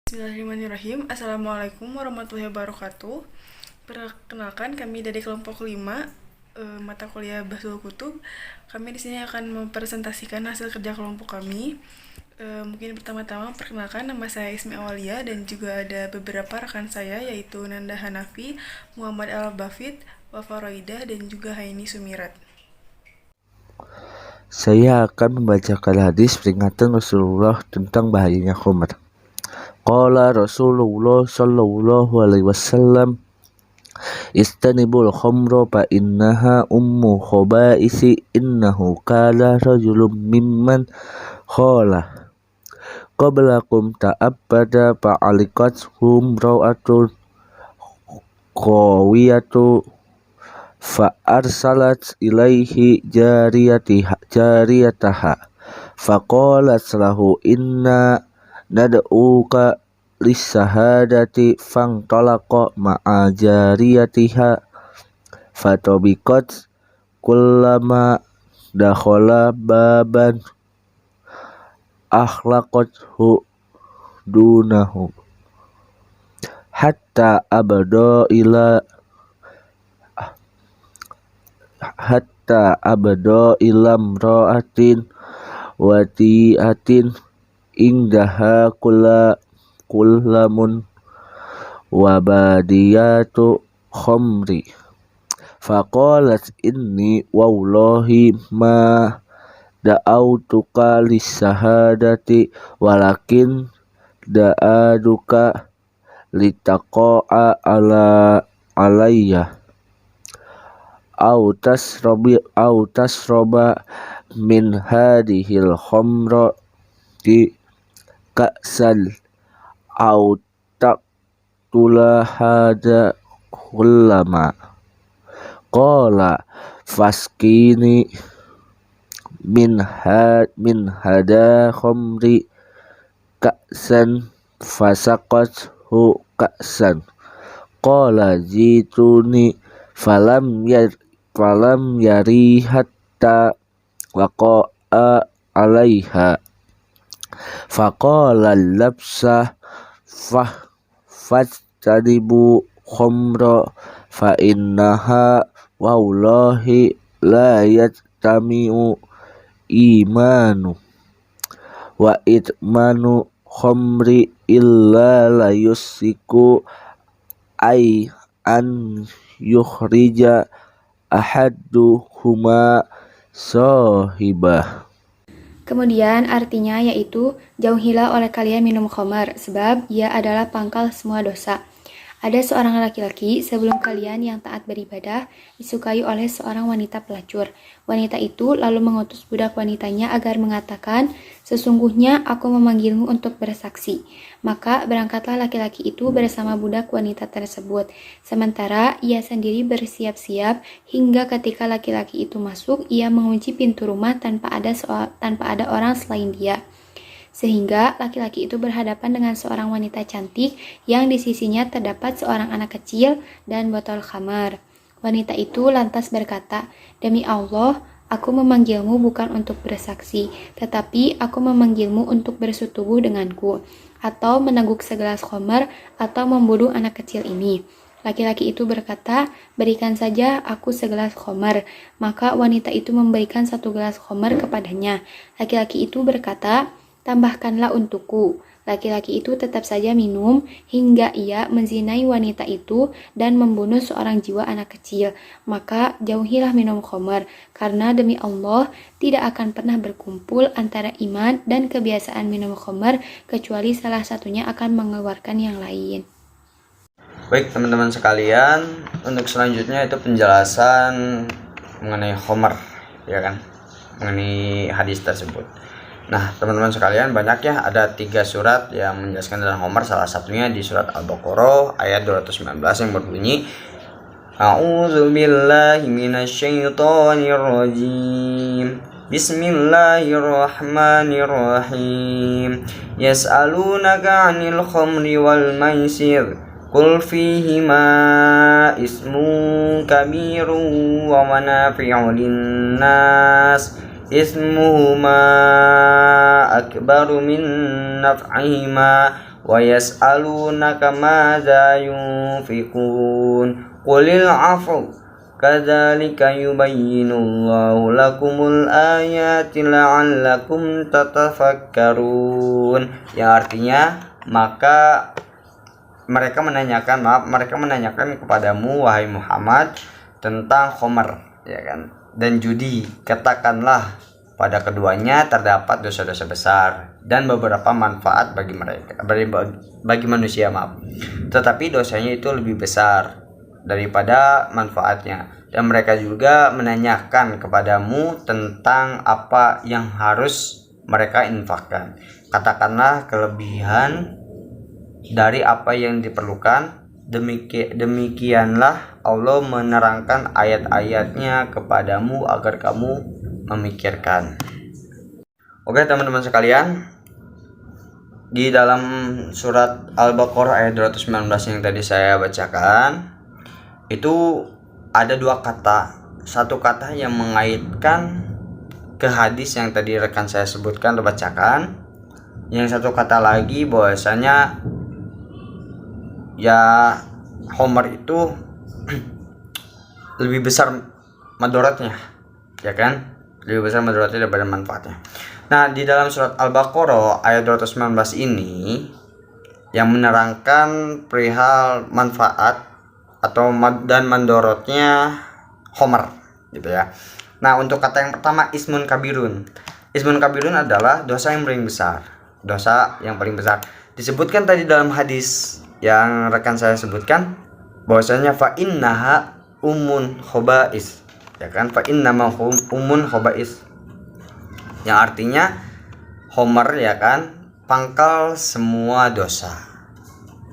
Bismillahirrahmanirrahim. Assalamualaikum warahmatullahi wabarakatuh. Perkenalkan, kami dari kelompok 5 mata kuliah Bahsul Kutub. Kami di sini akan mempresentasikan hasil kerja kelompok kami. Mungkin pertama-tama perkenalkan, nama saya Ismi Awalia dan juga ada beberapa rekan saya yaitu Nanda Hanafi, Muhammad Al-Bafid, Wafa Roidah dan juga Haini Sumirat. Saya akan membacakan hadis peringatan Rasulullah tentang bahayanya khamr. Qala Rasulullah sallallahu alaihi wasallam, istanibul khamra fa innaha ummu khaba'isi innahu qala rajulun mimman qala qablakum ta'abbada fa'alikat humra'atun qawiyatu fa'arsalat ilaihi jariyataha faqalat lahu inna nad'uka lisahadati fangtalaqa ma'a jariyatiha fatabiqat kullama dakhala baban akhlaqathu dunahu hatta abada ilam ra'atin wati'atin indaha kullamun wabadiyatu khamri faqalat inni wallahi ma da'autuka lisahadati walakin da'aduka litaqa'a alayya au tasroba min hadihil khamra di ka'sal au taqtula hada kullama qala faskini min hada khamri ka'san fasaqathu ka'san qala jituni falam yari hatta waqa'a alaiha faqala labsa fajtanibu khamra fa innaha wallahi la yajtami'u imanu wa itmanu khamri illa la yusiku ay an yukhrija ahaduhuma sahibah. Kemudian artinya yaitu jauhilah oleh kalian minum khamar sebab ia adalah pangkal semua dosa. Ada seorang laki-laki sebelum kalian yang taat beribadah disukai oleh seorang wanita pelacur. Wanita itu lalu mengutus budak wanitanya agar mengatakan, sesungguhnya aku memanggilmu untuk bersaksi. Maka berangkatlah laki-laki itu bersama budak wanita tersebut. Sementara ia sendiri bersiap-siap hingga ketika laki-laki itu masuk, ia mengunci pintu rumah tanpa ada orang selain dia. Sehingga laki-laki itu berhadapan dengan seorang wanita cantik yang di sisinya terdapat seorang anak kecil dan botol khamar. Wanita itu lantas berkata, "Demi Allah, aku memanggilmu bukan untuk bersaksi, tetapi aku memanggilmu untuk bersetubuh denganku, atau meneguk segelas khamar, atau membunuh anak kecil ini." Laki-laki itu berkata, "Berikan saja aku segelas khamar." Maka wanita itu memberikan satu gelas khamar kepadanya. Laki-laki itu berkata, "Tambahkanlah untukku." Laki-laki itu tetap saja minum hingga ia menzinai wanita itu dan membunuh seorang jiwa anak kecil. Maka jauhilah minum khamar, karena demi Allah tidak akan pernah berkumpul antara iman dan kebiasaan minum khamar kecuali salah satunya akan mengeluarkan yang lain. Baik teman-teman sekalian, untuk selanjutnya itu penjelasan mengenai khamar, ya kan, mengenai hadis tersebut. Nah teman-teman sekalian, banyak ya, ada 3 surat yang menjelaskan tentang khamar. Salah satunya di surat Al-Baqarah ayat 219 yang berbunyi, A'udzu billahi minasyaitonir rajim. Bismillahirrahmanirrahim. Yas'alunaka 'anil khamri wal maisir. Qul fihima ismun kabirun wa manafi'u linnas. Ismuhuma akbaru min naf'ihima wa yas'alunaka madza yunfiqun qulil 'afwa kadzalika yubayyinullahu lakumul ayati la'allakum tatafakkarun, yang artinya maka mereka menanyakan kepadamu wahai Muhammad tentang khamar, ya kan, dan judi. Katakanlah pada keduanya terdapat dosa-dosa besar dan beberapa manfaat bagi mereka, bagi manusia, tetapi dosanya itu lebih besar daripada manfaatnya, dan mereka juga menanyakan kepadamu tentang apa yang harus mereka infakkan. Katakanlah kelebihan dari apa yang diperlukan. Demikianlah Allah menerangkan ayat-ayatnya kepadamu agar kamu memikirkan. Oke teman-teman sekalian, di dalam surat Al-Baqarah ayat 219 yang tadi saya bacakan, itu ada dua kata. Satu kata yang mengaitkan ke hadis yang tadi rekan saya sebutkan atau bacakan. Yang satu kata lagi bahwasanya ya khamar itu lebih besar madaratnya, ya kan, lebih besar madaratnya daripada manfaatnya. Nah, di dalam surat Al-Baqarah ayat 219 ini yang menerangkan perihal manfaat atau dan mandorotnya khamar, gitu ya. Nah, untuk kata yang pertama ismun kabirun. Ismun kabirun adalah dosa yang paling besar. Dosa yang paling besar. Disebutkan tadi dalam hadis yang rekan saya sebutkan bahwasanya fa innaha umun khobais, ya kan, fa innama umun khobais, yang artinya khamar, ya kan, pangkal semua dosa.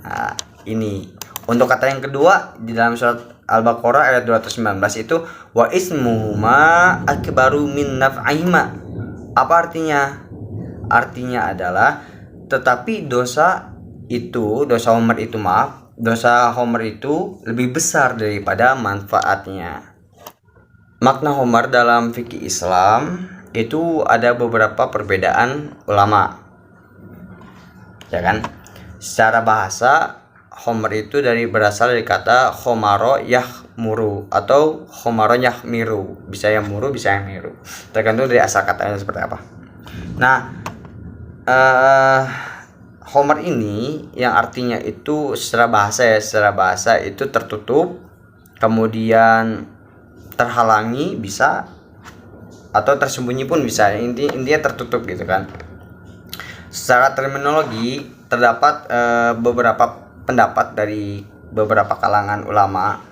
Nah, ini untuk kata yang kedua di dalam surat Al-Baqarah ayat 219 itu wa ismuhuma akbaru min naf'ihima. Apa artinya? Artinya adalah tetapi dosa khamar itu lebih besar daripada manfaatnya. Makna khamar dalam fikih Islam itu ada beberapa perbedaan ulama, ya kan. Secara bahasa khamar itu berasal dari kata khamaro yahmuru atau khamaro yahmiru, bisa yahmuru bisa yahmiru, tergantung dari asal katanya seperti apa. Nah, khamar ini yang artinya itu secara bahasa itu tertutup, kemudian terhalangi bisa, atau tersembunyi pun bisa, intinya tertutup gitu kan. Secara terminologi terdapat beberapa pendapat dari beberapa kalangan ulama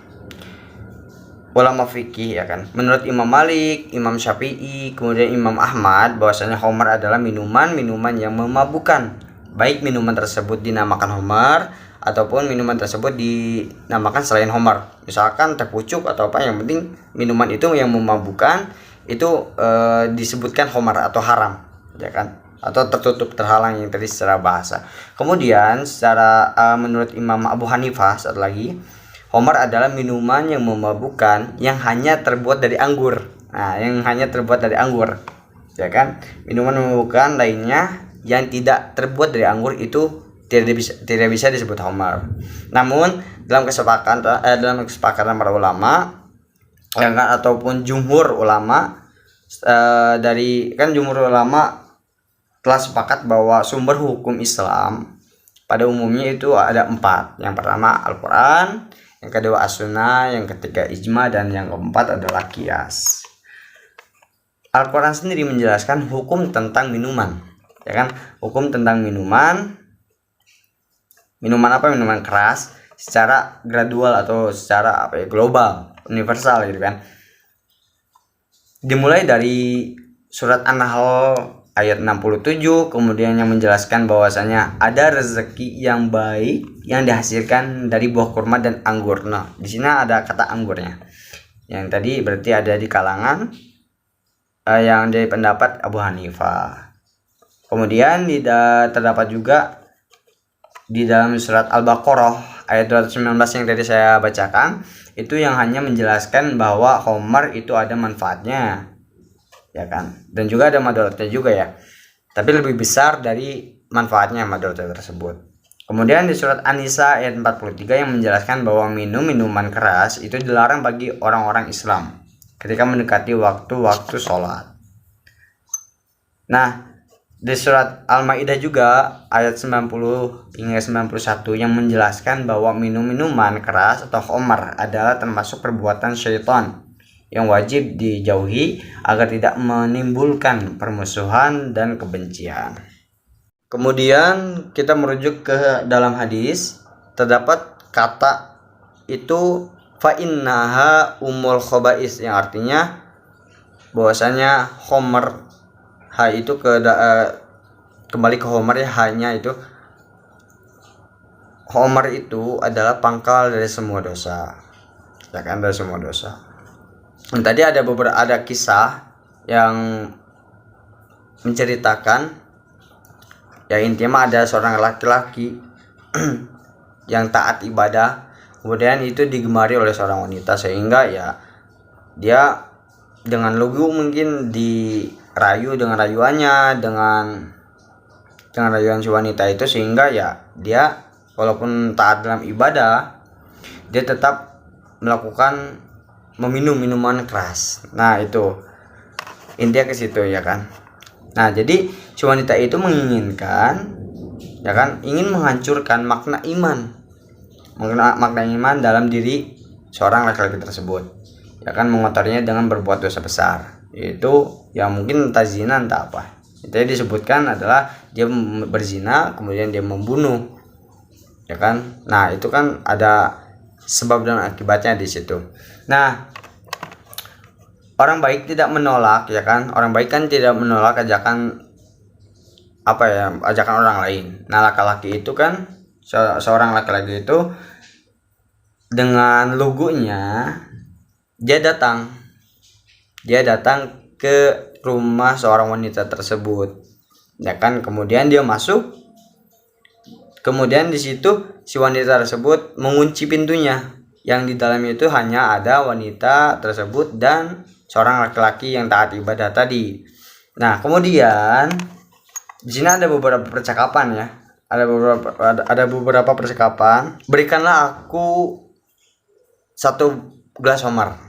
fikih, ya kan. Menurut Imam Malik, Imam Syafi'i, kemudian Imam Ahmad, bahwasanya khamar adalah minuman yang memabukkan. Baik minuman tersebut dinamakan khamar ataupun minuman tersebut dinamakan selain khamar. Misalkan teh pucuk atau apa, yang penting minuman itu yang memabukkan itu disebutkan khamar atau haram, ya kan, atau tertutup, terhalang yang tadi secara bahasa. Kemudian secara menurut Imam Abu Hanifah satu lagi, khamar adalah minuman yang memabukkan yang hanya terbuat dari anggur. Nah, yang hanya terbuat dari anggur, ya kan. Minuman memabukkan lainnya yang tidak terbuat dari anggur itu tidak bisa disebut khamar. Namun dalam kesepakatan para ulama, ya kan, ataupun jumhur ulama jumhur ulama telah sepakat bahwa sumber hukum Islam pada umumnya itu ada 4. Yang pertama Al-Quran, yang kedua As-Sunnah, yang ketiga ijma, dan yang keempat adalah qiyas. Al-Quran sendiri menjelaskan hukum tentang minuman, ya kan, hukum tentang minuman apa, minuman keras secara gradual atau secara global, universal gitu kan. Dimulai dari surat An-Nahl ayat 67, kemudian yang menjelaskan bahwasanya ada rezeki yang baik yang dihasilkan dari buah kurma dan anggur. Nah, di sini ada kata anggurnya. Yang tadi berarti ada di kalangan yang dari pendapat Abu Hanifah. Kemudian terdapat juga di dalam surat Al-Baqarah ayat 219 yang tadi saya bacakan, itu yang hanya menjelaskan bahwa khamar itu ada manfaatnya, ya kan, dan juga ada madaratnya juga, ya, tapi lebih besar dari manfaatnya madaratnya tersebut. Kemudian di surat An-Nisa ayat 43 yang menjelaskan bahwa minum minuman keras itu dilarang bagi orang-orang Islam ketika mendekati waktu-waktu sholat. Nah, di surat Al-Maidah juga ayat 90 hingga 91 yang menjelaskan bahwa minum minuman keras atau khamar adalah termasuk perbuatan syaitan yang wajib dijauhi agar tidak menimbulkan permusuhan dan kebencian. Kemudian kita merujuk ke dalam hadis, terdapat kata itu fa innaha umul khaba'is yang artinya bahwasanya khamar itu kembali ke khamar ya, hanya itu khamar itu adalah pangkal dari semua dosa. Ya kan, dari semua dosa. Dan tadi ada kisah yang menceritakan ya intinya ada seorang laki-laki yang taat ibadah, kemudian itu digemari oleh seorang wanita sehingga ya dia dengan lugu mungkin dirayu dengan rayuannya, dengan rayuan si wanita itu, sehingga ya dia walaupun taat dalam ibadah dia tetap melakukan meminum minuman keras. Nah itu intinya ke situ ya kan. Nah, jadi si wanita itu menginginkan ya kan, ingin menghancurkan makna iman. Makna iman dalam diri seorang laki-laki tersebut. Ya kan, mengotorinya dengan berbuat dosa besar. Itu ya mungkin entah zina entah apa. Itu disebutkan adalah dia berzina kemudian dia membunuh. Ya kan? Nah, itu kan ada sebab dan akibatnya di situ. Nah, orang baik tidak menolak ya kan, orang baik kan tidak menolak ajakan ajakan orang lain. Nah, laki-laki itu kan seorang laki-laki itu dengan lugunya dia datang ke rumah seorang wanita tersebut ya kan, kemudian dia masuk, kemudian di situ si wanita tersebut mengunci pintunya, yang di dalamnya itu hanya ada wanita tersebut dan seorang laki-laki yang taat ibadah tadi. Nah, kemudian di sini ada beberapa percakapan ya. Ada beberapa percakapan. Berikanlah aku 1 gelas khamar.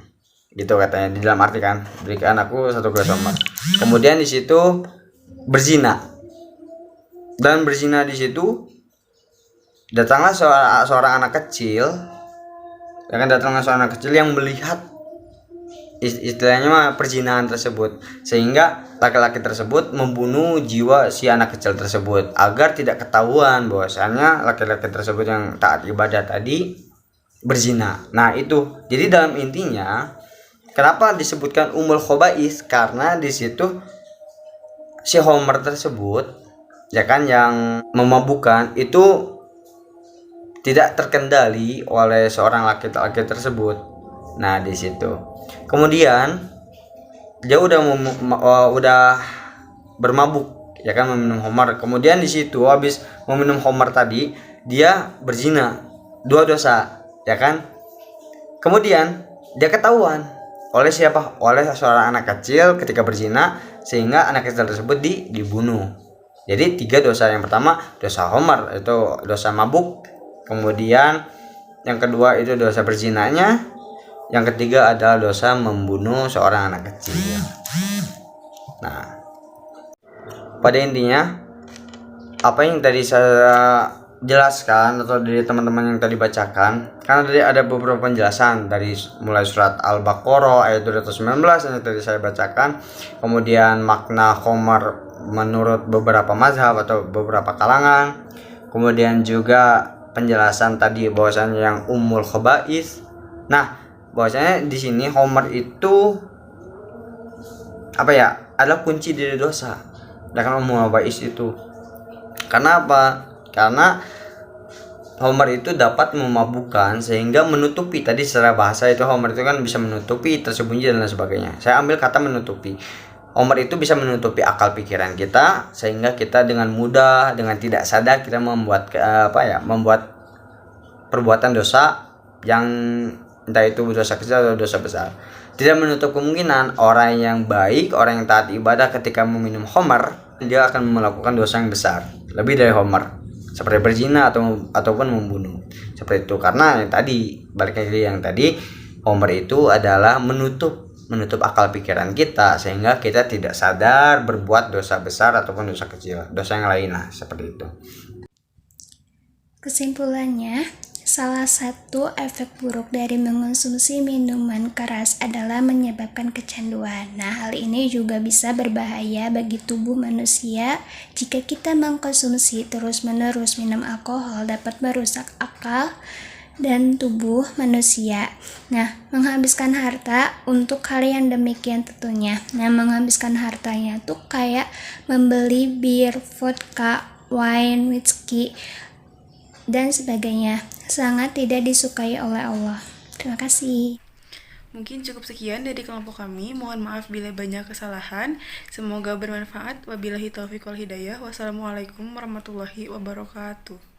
Gitu katanya, di dalam arti kan, berikan aku 1 gelas khamar. Kemudian di situ berzina. Dan berzina di situ datanglah seorang anak kecil. Datanglah seorang anak kecil yang melihat istilahnya perzinahan tersebut, sehingga laki-laki tersebut membunuh jiwa si anak kecil tersebut agar tidak ketahuan bahwasanya laki-laki tersebut yang taat ibadah tadi berzina. Nah itu, jadi dalam intinya kenapa disebutkan umul khaba'is, karena di situ si khamar tersebut ya kan yang memabukkan itu tidak terkendali oleh seorang laki-laki tersebut. Nah di situ kemudian dia udah bermabuk ya kan, meminum khamar. Kemudian di situ habis meminum khamar tadi dia berzina, 2 dosa ya kan. Kemudian dia ketahuan oleh siapa? Oleh seorang anak kecil ketika berzina, sehingga anak kecil tersebut dibunuh. Jadi 3 dosa. Yang pertama dosa khamar, itu dosa mabuk. Kemudian yang kedua itu dosa berzinanya. Yang ketiga adalah dosa membunuh seorang anak kecil. Nah, pada intinya apa yang tadi saya jelaskan atau dari teman-teman yang tadi bacakan, karena tadi ada beberapa penjelasan dari mulai surat Al-Baqarah ayat 219 yang tadi saya bacakan, kemudian makna khamar menurut beberapa mazhab atau beberapa kalangan, kemudian juga penjelasan tadi bahwasanya yang umul khaba'is. Nah, bahwasanya di sini khamar itu adalah kunci dari dosa. Dan umul khaba'is itu. Karena apa? Karena khamar itu dapat memabukkan sehingga menutupi, tadi secara bahasa itu khamar itu kan bisa menutupi, tersembunyi dan lain sebagainya. Saya ambil kata menutupi. Khamar itu bisa menutupi akal pikiran kita sehingga kita dengan mudah, dengan tidak sadar kita membuat membuat perbuatan dosa yang entah itu dosa kecil atau dosa besar. Tidak menutup kemungkinan orang yang baik, orang yang taat ibadah ketika meminum khamar, dia akan melakukan dosa yang besar, lebih dari khamar. seperti berzina ataupun membunuh. Seperti itu. Karena yang tadi, balik lagi yang tadi, homer itu adalah menutup akal pikiran kita sehingga kita tidak sadar berbuat dosa besar ataupun dosa kecil, dosa yang lain lah, seperti itu. Kesimpulannya, salah satu efek buruk dari mengonsumsi minuman keras adalah menyebabkan kecanduan. Nah, hal ini juga bisa berbahaya bagi tubuh manusia. Jika kita mengkonsumsi terus-menerus minum alkohol dapat merusak akal dan tubuh manusia. Nah, menghabiskan harta untuk hal yang demikian tentunya. Nah, menghabiskan hartanya tuh kayak membeli bir, vodka, wine, whisky, dan sebagainya. Sangat tidak disukai oleh Allah. Terima kasih. Mungkin cukup sekian dari kelompok kami. Mohon maaf bila banyak kesalahan. Semoga bermanfaat. Wabillahi taufiq wal hidayah. Wassalamualaikum warahmatullahi wabarakatuh.